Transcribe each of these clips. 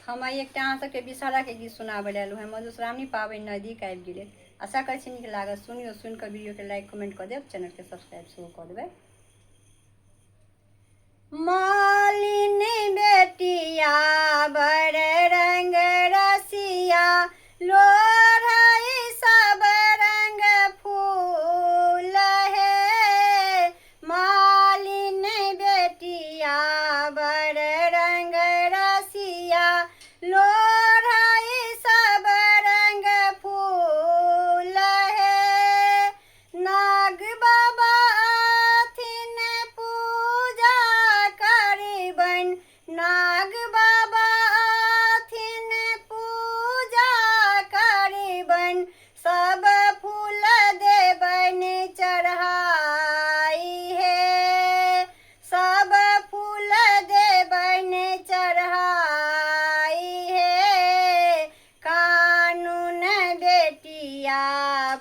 हम एक अहाँ सबके विषहरा के गीत सुनाबे लालू हैं। मधुश्रावणी पाबनि नजदीक आबि गेलै। आशा करै छी नीक लागत। सुनियो, सुनि कऽ वीडियो के लाइक कमेंट कऽ देब, चैनल के सब्सक्राइब सेहो कऽ देबै। मालिन बेटिया बड़ रंग रसिया, लोढ़ई सब रंग फूल हे। मालिन बेटिया बड़ रंग रसिया, लोढ़ई सब रंग फूल हे। नाग बाबा अथिन पूजा करिबन, नाग बाबा अथिन पूजा करिबन, सब फूल देबन चढ़ाई हे। सब फूल देबन चढ़ाई हे। कानून बेटिया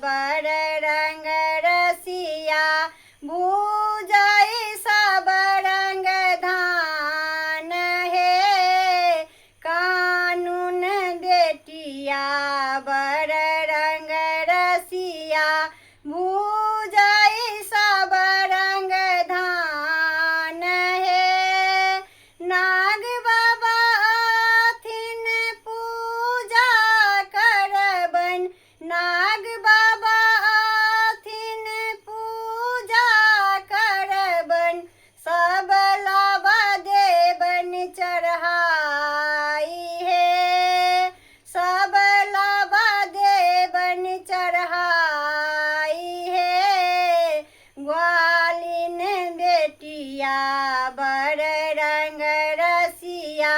बड़ रंग रसिया, भूजई सब रंग धान हे। कानून बेटिया बड़ रंग रसिया, भूजई सब रंग धान हे। नाग बाबा अथिन पूजा करबन, नाग बाबा अथिन पूजा करबन, सब लावा देबन चढ़ाई हे। सब लावा देबन चढ़ाई हे। ग्वालिन बेटिया बड़ रंग रसिया,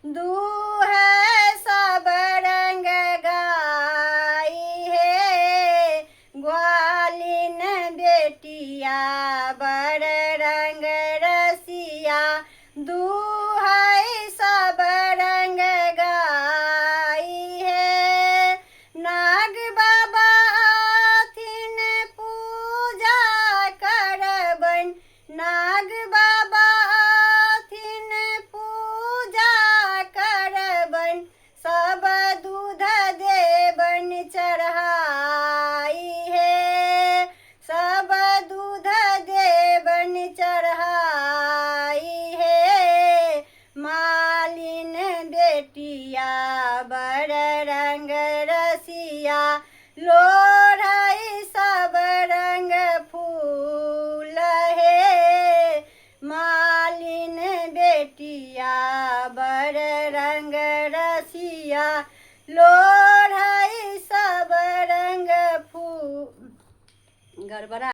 दूहै सब रंग गाई हे। ग्वालिन बेटिया बड़ रंग रसिया, दूहै सब रंग गाई हे। नाग बाबा अथिन पूजा करबन, नाग बाबा अथिन पूजा करबन, सब दूध देबन चढ़ाई हे। सब दूध देबन चढ़ाई हे। मालिन बेटिया बड़ रंग रसिया, लोढ़ई सब रंग फूल हे। मालिन बेटिया बड़ रंग रसिया, लोढ़ई सब रंग फूल। गड़बड़ा